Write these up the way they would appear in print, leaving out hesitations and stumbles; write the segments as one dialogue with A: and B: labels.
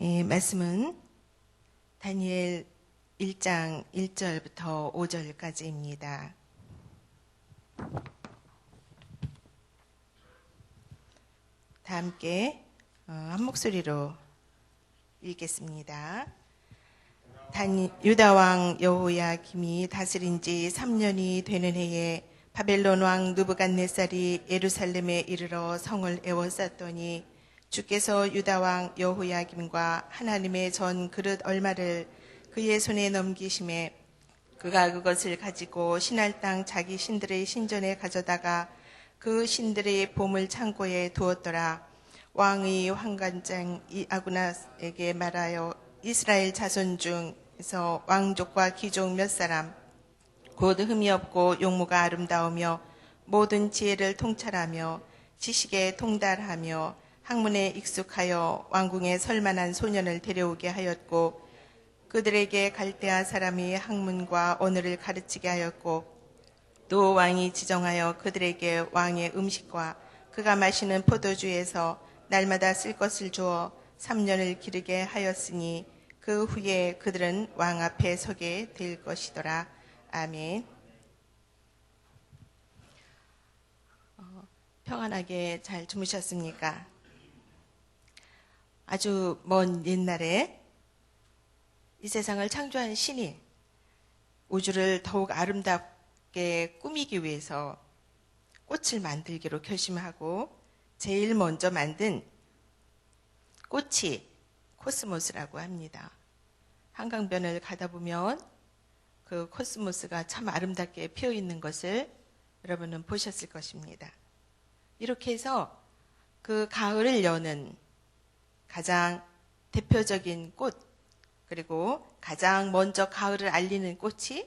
A: 이 말씀은 다니엘 1장 1절부터 5절까지입니다. 다 함께 한 목소리로 읽겠습니다. 유다 왕 여호야김이 다스린 지 3년이 되는 해에 바벨론 왕 느부갓네살이 예루살렘에 이르러 성을 에워쌌더니 주께서 유다 왕 여호야김과 하나님의 전 그릇 얼마를 그의 손에 넘기심에 그가 그것을 가지고 신할 땅 자기 신들의 신전에 가져다가 그 신들의 보물 창고에 두었더라. 왕의 환관장 아구나에게 말하여 이스라엘 자손 중에서 왕족과 귀족 몇 사람 곧 흠이 없고 용모가 아름다우며 모든 지혜를 통찰하며 지식에 통달하며 학문에 익숙하여 왕궁에 설만한 소년을 데려오게 하였고 그들에게 갈대아 사람이 학문과 언어를 가르치게 하였고 또 왕이 지정하여 그들에게 왕의 음식과 그가 마시는 포도주에서 날마다 쓸 것을 주어 3년을 기르게 하였으니 그 후에 그들은 왕 앞에 서게 될 것이더라. 아멘. 평안하게 잘 주무셨습니까? 아주 먼 옛날에 이 세상을 창조한 신이 우주를 더욱 아름답게 꾸미기 위해서 꽃을 만들기로 결심하고 제일 먼저 만든 꽃이 코스모스라고 합니다. 한강변을 가다 보면 그 코스모스가 참 아름답게 피어 있는 것을 여러분은 보셨을 것입니다. 이렇게 해서 그 가을을 여는 가장 대표적인 꽃, 그리고 가장 먼저 가을을 알리는 꽃이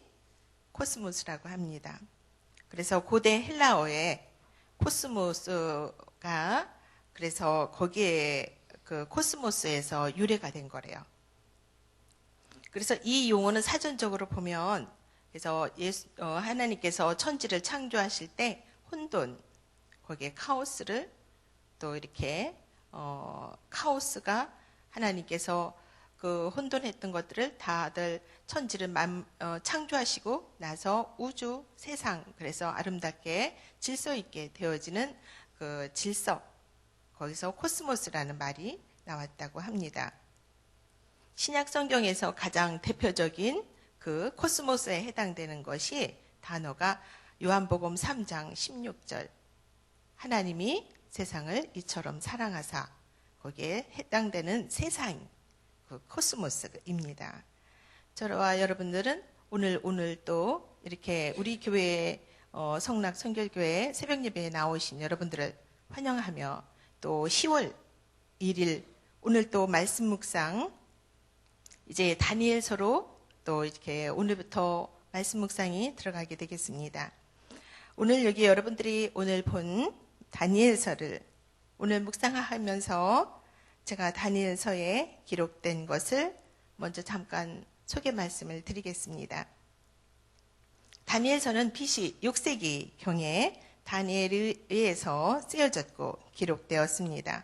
A: 코스모스라고 합니다. 그래서 고대 헬라어에 코스모스가 그래서 거기에 그 코스모스에서 유래가 된 거래요. 그래서 이 용어는 사전적으로 보면 그래서 하나님께서 천지를 창조하실 때 혼돈, 거기에 카오스를 또 이렇게 카오스가 하나님께서 그 혼돈했던 것들을 다들 천지를 창조하시고 나서 우주, 세상, 그래서 아름답게 질서 있게 되어지는 그 질서, 거기서 코스모스라는 말이 나왔다고 합니다. 신약 성경에서 가장 대표적인 그 코스모스에 해당되는 것이 단어가 요한복음 3장 16절. 하나님이 세상을 이처럼 사랑하사, 거기에 해당되는 세상, 그 코스모스입니다. 저와 여러분들은 오늘 또 이렇게 우리 교회 성락 선결교회 새벽 예배에 나오신 여러분들을 환영하며 또 10월 1일 오늘 또 말씀 묵상 이제 다니엘서로 또 이렇게 오늘부터 말씀 묵상이 들어가게 되겠습니다. 오늘 여기 여러분들이 오늘 본 다니엘서를 오늘 묵상하면서 제가 다니엘서에 기록된 것을 먼저 잠깐 소개 말씀을 드리겠습니다. 다니엘서는 BC 6세기 경에 다니엘에 의해서 쓰여졌고 기록되었습니다.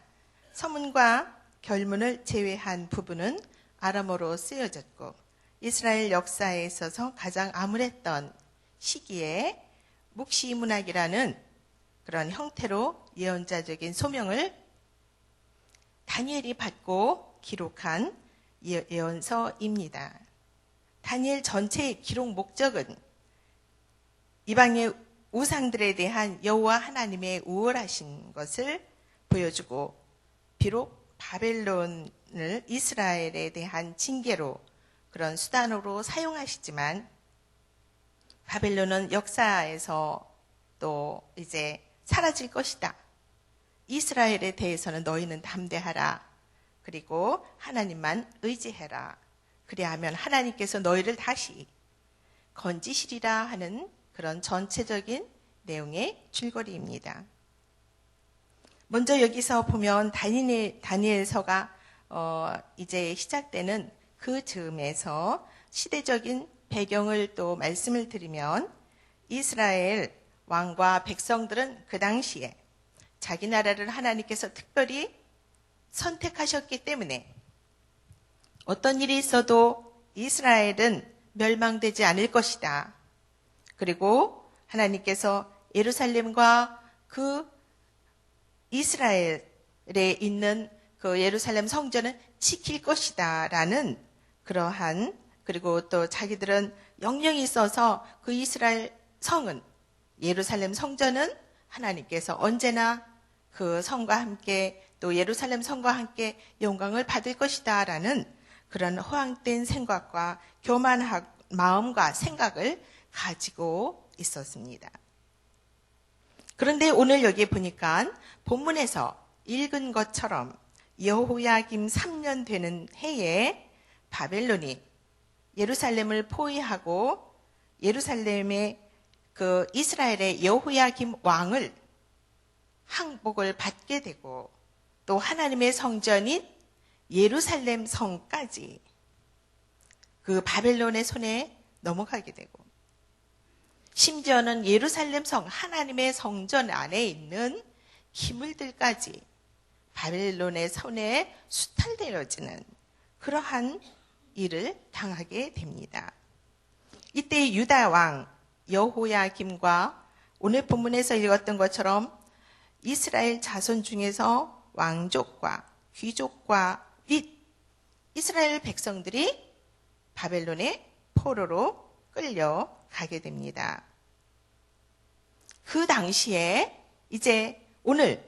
A: 서문과 결문을 제외한 부분은 아람어로 쓰여졌고 이스라엘 역사에 있어서 가장 암울했던 시기에 묵시문학이라는 그런 형태로 예언자적인 소명을 다니엘이 받고 기록한 예언서입니다. 다니엘 전체의 기록 목적은 이방의 우상들에 대한 여호와 하나님의 우월하신 것을 보여주고 비록 바벨론을 이스라엘에 대한 징계로 그런 수단으로 사용하시지만 바벨론은 역사에서 또 이제 사라질 것이다. 이스라엘에 대해서는 너희는 담대하라. 그리고 하나님만 의지해라. 그리하면 하나님께서 너희를 다시 건지시리라 하는 그런 전체적인 내용의 줄거리입니다. 먼저 여기서 보면 다니엘서가 이제 시작되는 그 즈음에서 시대적인 배경을 또 말씀을 드리면 이스라엘 왕과 백성들은 그 당시에 자기 나라를 하나님께서 특별히 선택하셨기 때문에 어떤 일이 있어도 이스라엘은 멸망되지 않을 것이다. 그리고 하나님께서 예루살렘과 그 이스라엘에 있는 그 예루살렘 성전은 지킬 것이다 라는 그러한, 그리고 또 자기들은 영령이 있어서 그 이스라엘 성은, 예루살렘 성전은 하나님께서 언제나 그 성과 함께 또 예루살렘 성과 함께 영광을 받을 것이다 라는 그런 허황된 생각과 교만한 마음과 생각을 가지고 있었습니다. 그런데 오늘 여기 보니까 본문에서 읽은 것처럼 여호야김 3년 되는 해에 바벨론이 예루살렘을 포위하고 예루살렘의 그 이스라엘의 여호야김 왕을 항복을 받게 되고 또 하나님의 성전인 예루살렘 성까지 그 바벨론의 손에 넘어가게 되고, 심지어는 예루살렘 성, 하나님의 성전 안에 있는 기물들까지 바벨론의 손에 수탈되어지는 그러한 일을 당하게 됩니다. 이때 유다 왕 여호야김과 오늘 본문에서 읽었던 것처럼 이스라엘 자손 중에서 왕족과 귀족과 및 이스라엘 백성들이 바벨론의 포로로 끌려가게 됩니다. 그 당시에 이제 오늘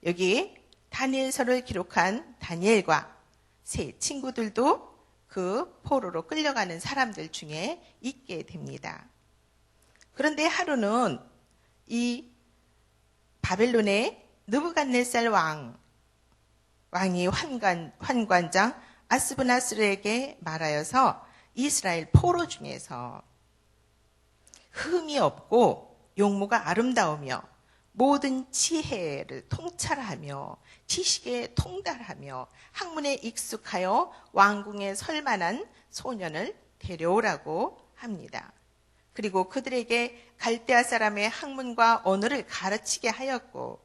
A: 여기 다니엘서를 기록한 다니엘과 세 친구들도 그 포로로 끌려가는 사람들 중에 있게 됩니다. 그런데 하루는 이 바벨론의 느부갓네살 왕이 환관장 아스브나스르에게 말하여서 이스라엘 포로 중에서 흠이 없고 용모가 아름다우며 모든 지혜를 통찰하며 지식에 통달하며 학문에 익숙하여 왕궁에 설만한 소년을 데려오라고 합니다. 그리고 그들에게 갈대아 사람의 학문과 언어를 가르치게 하였고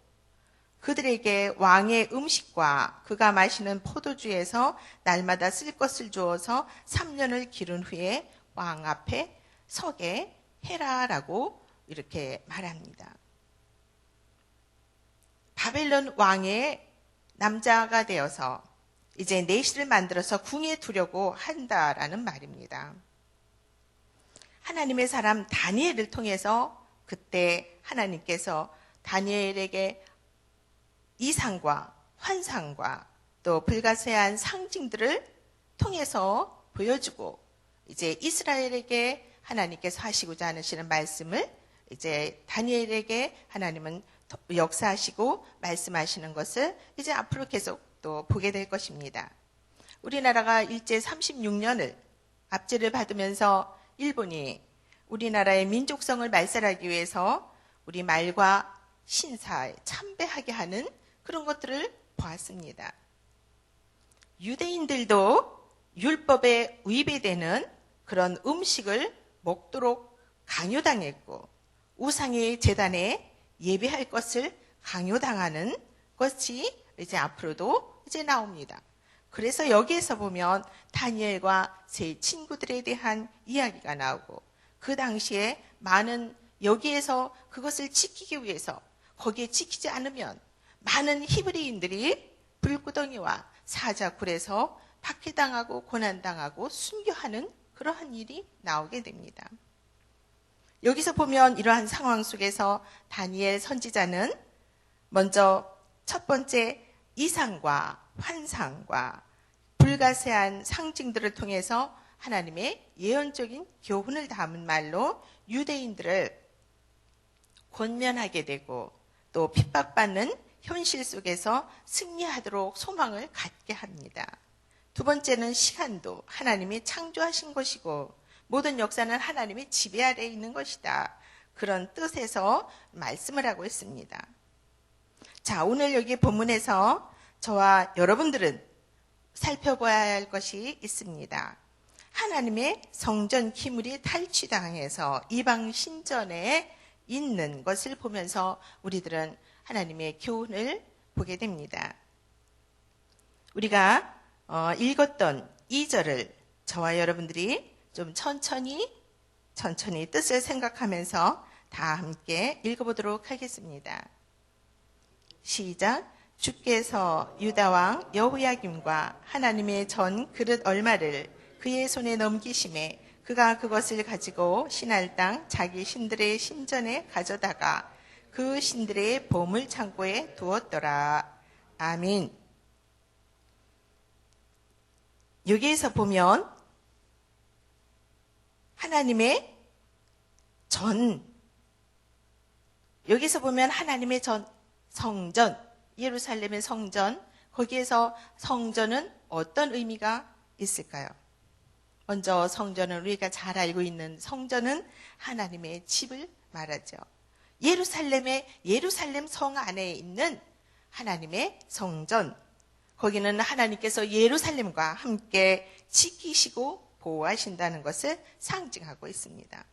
A: 그들에게 왕의 음식과 그가 마시는 포도주에서 날마다 쓸 것을 주어서 3년을 기른 후에 왕 앞에 서게 해라라고 이렇게 말합니다. 바벨론 왕의 남자가 되어서 이제 내시를 만들어서 궁에 두려고 한다라는 말입니다. 하나님의 사람 다니엘을 통해서 그때 하나님께서 다니엘에게 이상과 환상과 또 불가세한 상징들을 통해서 보여주고 이제 이스라엘에게 하나님께서 하시고자 하시는 말씀을 이제 다니엘에게 하나님은 역사하시고 말씀하시는 것을 이제 앞으로 계속 또 보게 될 것입니다. 우리나라가 일제 36년을 압제를 받으면서 일본이 우리나라의 민족성을 말살하기 위해서 우리 말과 신사에 참배하게 하는 그런 것들을 보았습니다. 유대인들도 율법에 위배되는 그런 음식을 먹도록 강요당했고 우상의 제단에 예배할 것을 강요당하는 것이 이제 앞으로도 이제 나옵니다. 그래서 여기에서 보면 다니엘과 세 친구들에 대한 이야기가 나오고 그 당시에 많은 여기에서 그것을 지키기 위해서 거기에 지키지 않으면 많은 히브리인들이 불구덩이와 사자굴에서 박해당하고 고난당하고 순교하는 그러한 일이 나오게 됩니다. 여기서 보면 이러한 상황 속에서 다니엘 선지자는 먼저 첫 번째 이상과 환상과 불가세한 상징들을 통해서 하나님의 예언적인 교훈을 담은 말로 유대인들을 권면하게 되고 또 핍박받는 현실 속에서 승리하도록 소망을 갖게 합니다. 두 번째는 시간도 하나님이 창조하신 것이고 모든 역사는 하나님의 지배 아래에 있는 것이다. 그런 뜻에서 말씀을 하고 있습니다. 자, 오늘 여기 본문에서 저와 여러분들은 살펴봐야 할 것이 있습니다. 하나님의 성전 기물이 탈취당해서 이방 신전에 있는 것을 보면서 우리들은 하나님의 교훈을 보게 됩니다. 우리가 읽었던 2절을 저와 여러분들이 좀 천천히 뜻을 생각하면서 다 함께 읽어보도록 하겠습니다. 시작. 주께서 유다왕 여호야김과 하나님의 전 그릇 얼마를 그의 손에 넘기심에 그가 그것을 가지고 신할 땅 자기 신들의 신전에 가져다가 그 신들의 보물 창고에 두었더라. 아멘. 여기에서 보면 하나님의 전 성전, 예루살렘의 성전, 거기에서 성전은 어떤 의미가 있을까요? 먼저 성전은 우리가 잘 알고 있는 성전은 하나님의 집을 말하죠. 예루살렘 성 안에 있는 하나님의 성전, 거기는 하나님께서 예루살렘과 함께 지키시고 보호하신다는 것을 상징하고 있습니다.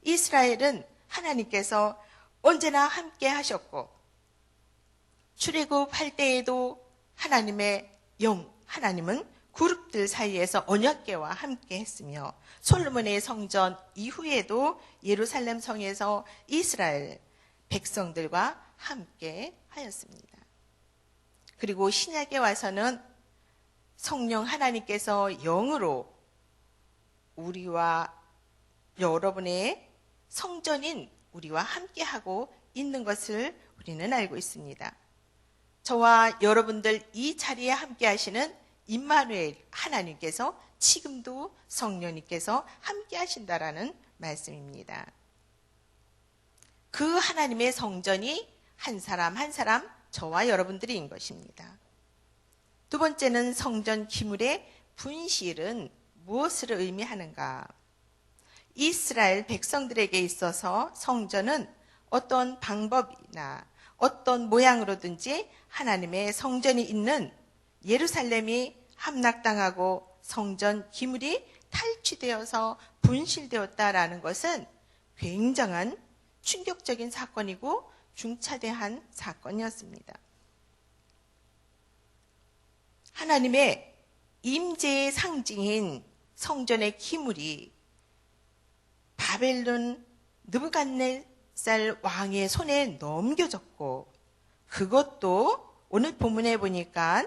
A: 이스라엘은 하나님께서 언제나 함께 하셨고 출애굽할 때에도 하나님은 그룹들 사이에서 언약궤와 함께 했으며 솔로몬의 성전 이후에도 예루살렘 성에서 이스라엘 백성들과 함께 하였습니다. 그리고 신약에 와서는 성령 하나님께서 영으로 우리와 여러분의 성전인 우리와 함께하고 있는 것을 우리는 알고 있습니다. 저와 여러분들 이 자리에 함께 하시는 임마누엘 하나님께서 지금도 성령님께서 함께 하신다라는 말씀입니다. 그 하나님의 성전이 한 사람 한 사람 저와 여러분들인 것입니다. 두 번째는 성전 기물의 분실은 무엇을 의미하는가? 이스라엘 백성들에게 있어서 성전은 어떤 방법이나 어떤 모양으로든지 하나님의 성전이 있는 예루살렘이 함락당하고 성전 기물이 탈취되어서 분실되었다라는 것은 굉장한 충격적인 사건이고 중차대한 사건이었습니다. 하나님의 임재의 상징인 성전의 기물이 바벨론 느부갓네살 왕의 손에 넘겨졌고 그것도 오늘 본문에 보니까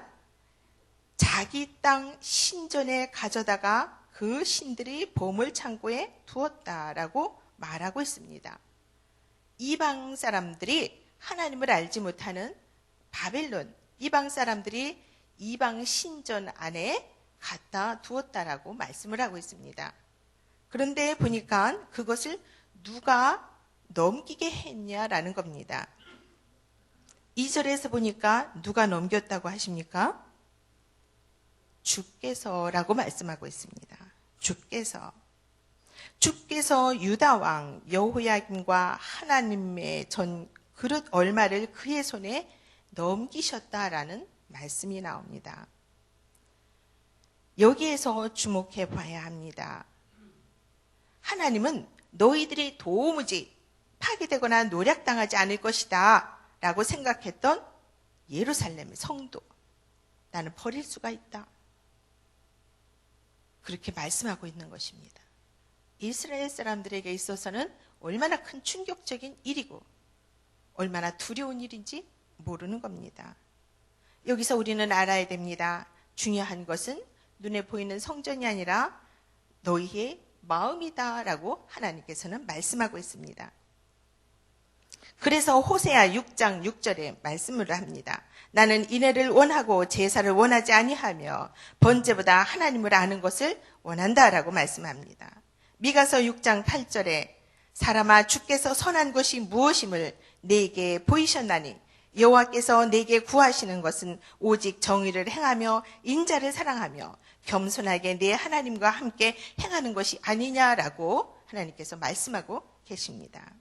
A: 자기 땅 신전에 가져다가 그 신들이 보물 창고에 두었다라고 말하고 있습니다. 이방 사람들이 하나님을 알지 못하는 바벨론, 이방 사람들이 이방 신전 안에 갖다 두었다라고 말씀을 하고 있습니다. 그런데 보니까 그것을 누가 넘기게 했냐라는 겁니다. 2절에서 보니까 누가 넘겼다고 하십니까? 주께서라고 말씀하고 있습니다. 주께서 유다 왕 여호야김과 하나님의 전 그릇 얼마를 그의 손에 넘기셨다라는 말씀이 나옵니다. 여기에서 주목해 봐야 합니다. 하나님은 너희들이 도무지 파괴되거나 노략당하지 않을 것이다 라고 생각했던 예루살렘의 성도, 나는 버릴 수가 있다. 그렇게 말씀하고 있는 것입니다. 이스라엘 사람들에게 있어서는 얼마나 큰 충격적인 일이고 얼마나 두려운 일인지 모르는 겁니다. 여기서 우리는 알아야 됩니다. 중요한 것은 눈에 보이는 성전이 아니라 너희의 마음이다 라고 하나님께서는 말씀하고 있습니다. 그래서 호세아 6장 6절에 말씀을 합니다. 나는 인애를 원하고 제사를 원하지 아니하며 번제보다 하나님을 아는 것을 원한다라고 말씀합니다. 미가서 6장 8절에 사람아 주께서 선한 것이 무엇임을 내게 보이셨나니 여호와께서 내게 구하시는 것은 오직 정의를 행하며 인자를 사랑하며 겸손하게 내 하나님과 함께 행하는 것이 아니냐라고 하나님께서 말씀하고 계십니다.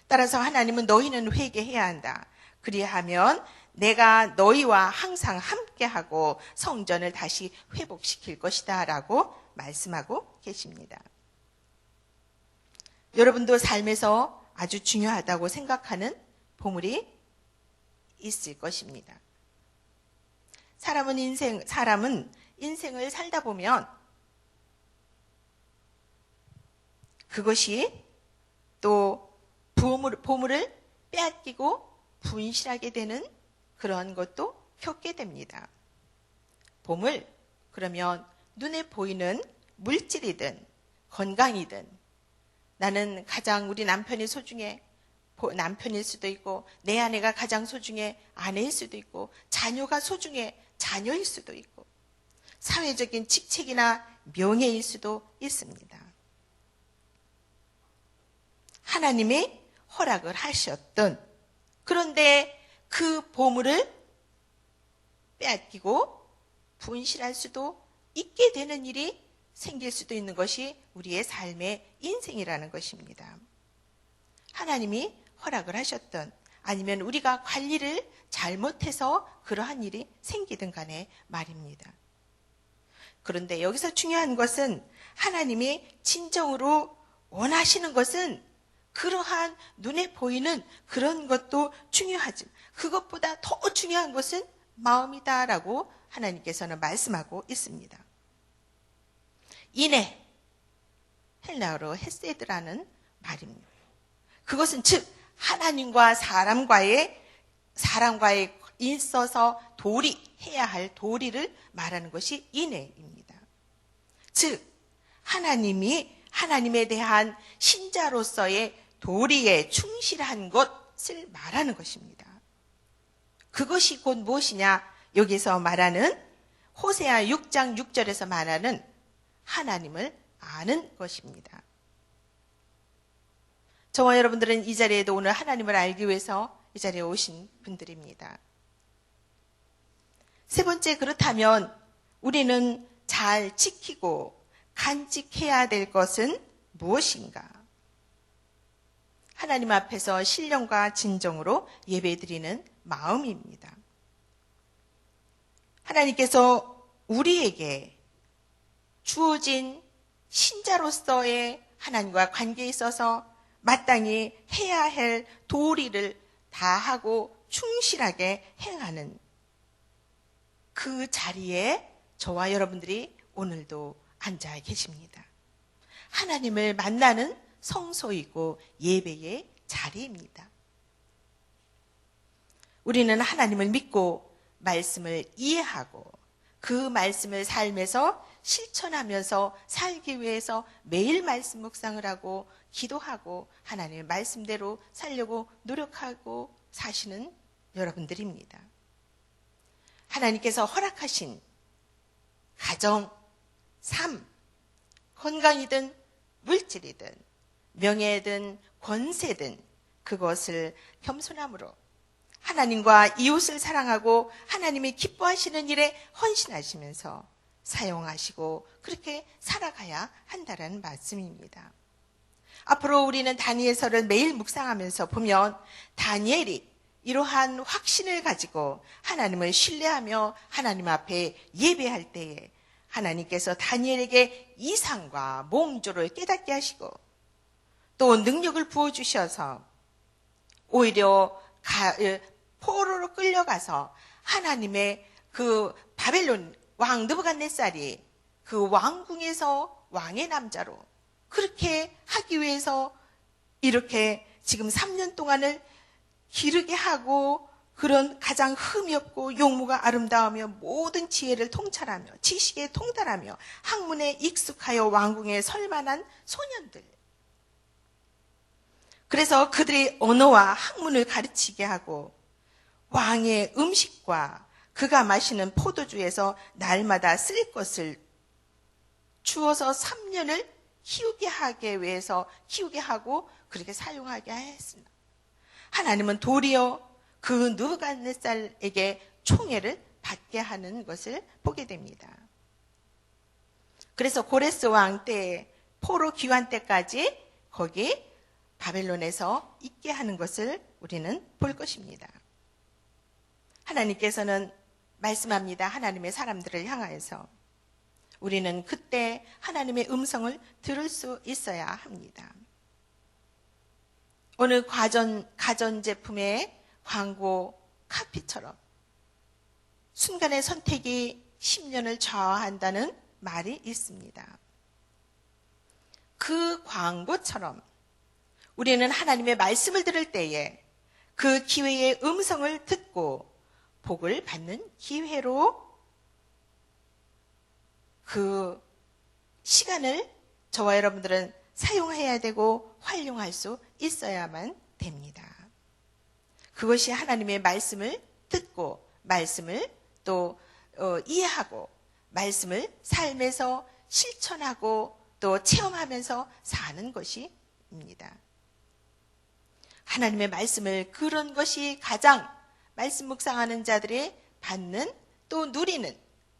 A: 따라서 하나님은 너희는 회개해야 한다. 그리하면 내가 너희와 항상 함께하고 성전을 다시 회복시킬 것이다 라고 말씀하고 계십니다. 여러분도 삶에서 아주 중요하다고 생각하는 보물이 있을 것입니다. 사람은 인생을 살다 보면 그것이 또 보물을 빼앗기고 분실하게 되는 그런 것도 겪게 됩니다. 보물, 그러면 눈에 보이는 물질이든 건강이든, 나는 가장 우리 남편이 소중해, 남편일 수도 있고, 내 아내가 가장 소중해, 아내일 수도 있고, 자녀가 소중해, 자녀일 수도 있고, 사회적인 직책이나 명예일 수도 있습니다. 하나님이 허락을 하셨던, 그런데 그 보물을 빼앗기고 분실할 수도 있게 되는 일이 생길 수도 있는 것이 우리의 삶의 인생이라는 것입니다. 하나님이 허락을 하셨던, 아니면 우리가 관리를 잘못해서 그러한 일이 생기든 간에 말입니다. 그런데 여기서 중요한 것은 하나님이 진정으로 원하시는 것은 그러한 눈에 보이는 그런 것도 중요하지, 그것보다 더 중요한 것은 마음이다라고 하나님께서는 말씀하고 있습니다. 인애, 헬라어로 헤세드라는 말입니다. 그것은 즉 하나님과 사람과의 있어서 해야 할 도리를 말하는 것이 인애입니다. 즉 하나님에 대한 신자로서의 도리에 충실한 것을 말하는 것입니다. 그것이 곧 무엇이냐? 여기서 말하는 호세아 6장 6절에서 말하는 하나님을 아는 것입니다. 저와 여러분들은 이 자리에도 오늘 하나님을 알기 위해서 이 자리에 오신 분들입니다. 세 번째, 그렇다면 우리는 잘 지키고 간직해야 될 것은 무엇인가? 하나님 앞에서 신령과 진정으로 예배드리는 마음입니다. 하나님께서 우리에게 주어진 신자로서의 하나님과 관계에 있어서 마땅히 해야 할 도리를 다하고 충실하게 행하는 그 자리에 저와 여러분들이 오늘도 앉아 계십니다. 하나님을 만나는 성소이고 예배의 자리입니다. 우리는 하나님을 믿고 말씀을 이해하고 그 말씀을 삶에서 실천하면서 살기 위해서 매일 말씀 묵상을 하고 기도하고 하나님의 말씀대로 살려고 노력하고 사시는 여러분들입니다. 하나님께서 허락하신 가정, 삶, 건강이든 물질이든 명예든 권세든 그것을 겸손함으로 하나님과 이웃을 사랑하고 하나님이 기뻐하시는 일에 헌신하시면서 사용하시고 그렇게 살아가야 한다는 말씀입니다. 앞으로 우리는 다니엘서를 매일 묵상하면서 보면 다니엘이 이러한 확신을 가지고 하나님을 신뢰하며 하나님 앞에 예배할 때에 하나님께서 다니엘에게 이상과 몽조를 깨닫게 하시고 또 능력을 부어주셔서 오히려 포로로 끌려가서 하나님의 그 바벨론 왕 느부갓네살이 그 왕궁에서 왕의 남자로 그렇게 하기 위해서 이렇게 지금 3년 동안을 기르게 하고 그런 가장 흠이 없고 용모가 아름다우며 모든 지혜를 통찰하며 지식에 통달하며 학문에 익숙하여 왕궁에 설 만한 소년들. 그래서 그들의 언어와 학문을 가르치게 하고 왕의 음식과 그가 마시는 포도주에서 날마다 쓸 것을 주어서 3년을 키우게 하고 그렇게 사용하게 했습니다. 하나님은 도리어 그 느부갓네살에게 총애를 받게 하는 것을 보게 됩니다. 그래서 고레스 왕 때 포로 귀환 때까지 거기 바벨론에서 있게 하는 것을 우리는 볼 것입니다. 하나님께서는 말씀합니다. 하나님의 사람들을 향하여서 우리는 그때 하나님의 음성을 들을 수 있어야 합니다. 오늘 가전제품의 광고 카피처럼 순간의 선택이 10년을 좌우한다는 말이 있습니다. 그 광고처럼 우리는 하나님의 말씀을 들을 때에 그 기회의 음성을 듣고 복을 받는 기회로 그 시간을 저와 여러분들은 사용해야 되고 활용할 수 있어야만 됩니다. 그것이 하나님의 말씀을 듣고 말씀을 또 이해하고 말씀을 삶에서 실천하고 또 체험하면서 사는 것입니다. 하나님의 말씀을 그런 것이 가장 말씀 묵상하는 자들이 받는 또 누리는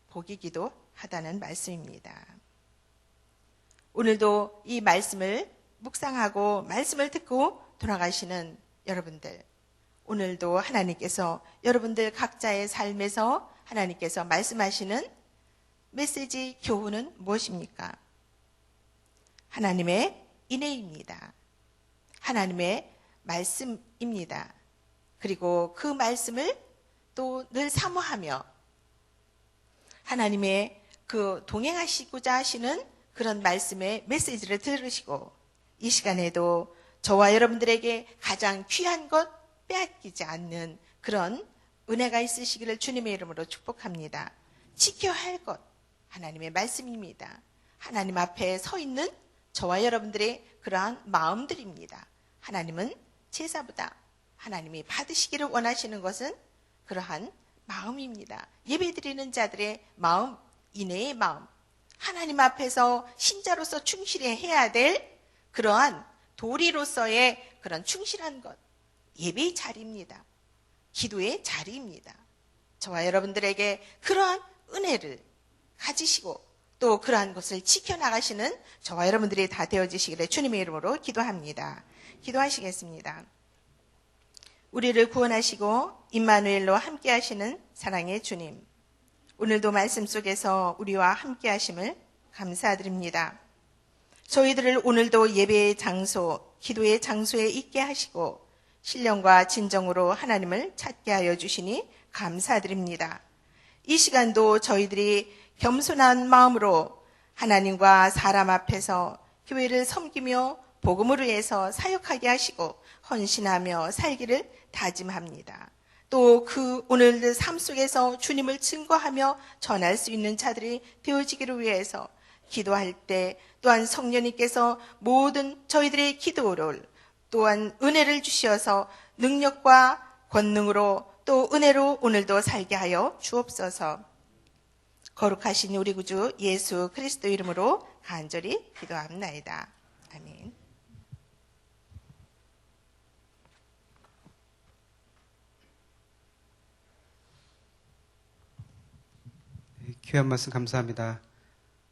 A: 복이기도 하다는 말씀입니다. 오늘도 이 말씀을 묵상하고 말씀을 듣고 돌아가시는 여러분들, 오늘도 하나님께서 여러분들 각자의 삶에서 하나님께서 말씀하시는 메시지 교훈은 무엇입니까? 하나님의 인애입니다. 하나님의 말씀입니다. 그리고 그 말씀을 또 늘 사모하며 하나님의 그 동행하시고자 하시는 그런 말씀의 메시지를 들으시고 이 시간에도 저와 여러분들에게 가장 귀한 것 빼앗기지 않는 그런 은혜가 있으시기를 주님의 이름으로 축복합니다. 지켜야 할 것 하나님의 말씀입니다. 하나님 앞에 서 있는 저와 여러분들의 그러한 마음들입니다. 하나님은 제사보다 하나님이 받으시기를 원하시는 것은 그러한 마음입니다. 예배드리는 자들의 마음, 인애의 마음, 하나님 앞에서 신자로서 충실히 해야 될 그러한 도리로서의 그런 충실한 것, 예배의 자리입니다. 기도의 자리입니다. 저와 여러분들에게 그러한 은혜를 가지시고 또 그러한 것을 지켜나가시는 저와 여러분들이 다 되어지시기를 주님의 이름으로 기도합니다. 기도하시겠습니다. 우리를 구원하시고 임마누엘로 함께 하시는 사랑의 주님, 오늘도 말씀 속에서 우리와 함께 하심을 감사드립니다. 저희들을 오늘도 예배의 장소, 기도의 장소에 있게 하시고 신령과 진정으로 하나님을 찾게 하여 주시니 감사드립니다. 이 시간도 저희들이 겸손한 마음으로 하나님과 사람 앞에서 교회를 섬기며 복음을 위해서 사역하게 하시고 헌신하며 살기를 다짐합니다. 또 그 오늘의 삶 속에서 주님을 증거하며 전할 수 있는 자들이 되어지기를 위해서 기도할 때 또한 성령님께서 모든 저희들의 기도를 또한 은혜를 주시어서 능력과 권능으로 또 은혜로 오늘도 살게 하여 주옵소서. 거룩하신 우리 구주 예수 그리스도 이름으로 간절히 기도합나이다. 아멘.
B: 귀한 말씀 감사합니다.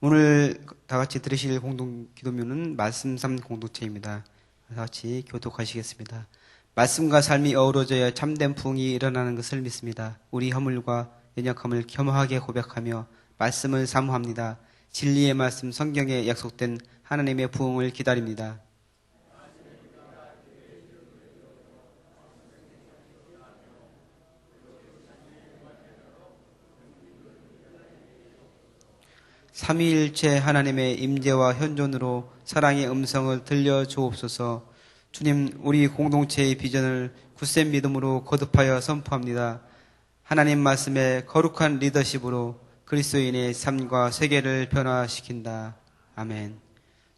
B: 오늘 다 같이 들으실 공동 기도문은 말씀 삶 공동체입니다. 다 같이 교독하시겠습니다. 말씀과 삶이 어우러져야 참된 부흥이 일어나는 것을 믿습니다. 우리 허물과 연약함을 겸허하게 고백하며 말씀을 사모합니다. 진리의 말씀 성경에 약속된 하나님의 부흥을 기다립니다. 삼위일체 하나님의 임재와 현존으로 사랑의 음성을 들려주옵소서. 주님, 우리 공동체의 비전을 굳센 믿음으로 거듭하여 선포합니다. 하나님 말씀의 거룩한 리더십으로 그리스도인의 삶과 세계를 변화시킨다. 아멘.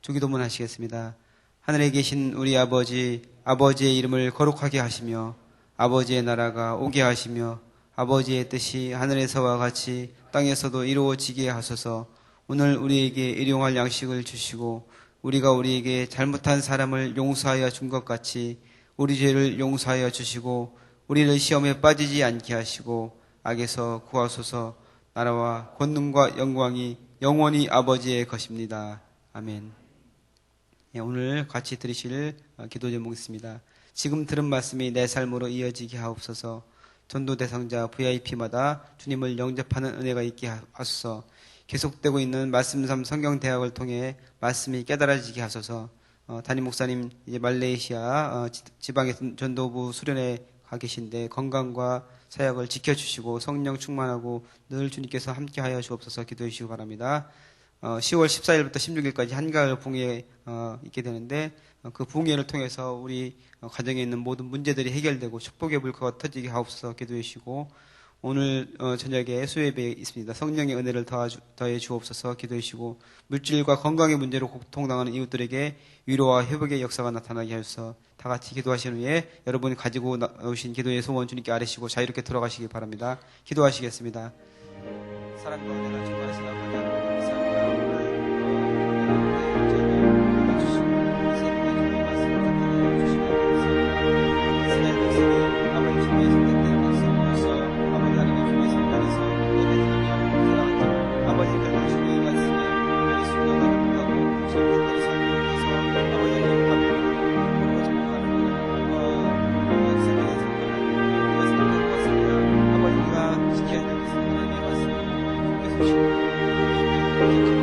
B: 주기도문 하시겠습니다. 하늘에 계신 우리 아버지, 아버지의 이름을 거룩하게 하시며 아버지의 나라가 오게 하시며 아버지의 뜻이 하늘에서와 같이 땅에서도 이루어지게 하소서. 오늘 우리에게 일용할 양식을 주시고 우리가 우리에게 잘못한 사람을 용서하여 준 것 같이 우리 죄를 용서하여 주시고 우리를 시험에 빠지지 않게 하시고 악에서 구하소서. 나라와 권능과 영광이 영원히 아버지의 것입니다. 아멘. 오늘 같이 들으실 기도 제목이 있습니다. 지금 들은 말씀이 내 삶으로 이어지게 하옵소서. 전도 대상자 VIP마다 주님을 영접하는 은혜가 있게 하소서. 계속되고 있는 말씀 삶 성경 대학을 통해 말씀이 깨달아지게 하소서. 담임 목사님 이제 말레이시아 지방의 전도부 수련회 가 계신데 건강과 사역을 지켜주시고 성령 충만하고 늘 주님께서 함께하여 주옵소서 기도해 주시기 바랍니다. 10월 14일부터 16일까지 한가을 붕에 있게 되는데 그 붕회를 통해서 우리 가정에 있는 모든 문제들이 해결되고 축복의 물가가 터지게 하옵소서 기도해 주시고 오늘 저녁에 수요예배 있습니다. 성령의 은혜를 더해 주옵소서 기도해 주시고 물질과 건강의 문제로 고통당하는 이웃들에게 위로와 회복의 역사가 나타나게 하셔서 다 같이 기도하신 후에 여러분이 가지고 나오신 기도의 소원 주님께 아뢰시고 자유롭게 돌아가시기 바랍니다. 기도하시겠습니다. 사랑과 은혜가 충만하신 아버지 하나님 감사합니다. 오늘 저희를 주시고 새롭게 주님의 말씀을 주시고 이스라엘 백성이 아버지 주님의 선택된 백성으로서 아버지 하나님의 주님의 성전에서 예배드리며 살아갔던 아버지 그 주님의 말씀에 우리의 순종을 하고 저희들의 삶을 위해서 아버지 하나님 감사합니다. 지켜야 되겠습니다. 하나님의 말씀을 통해서 주시고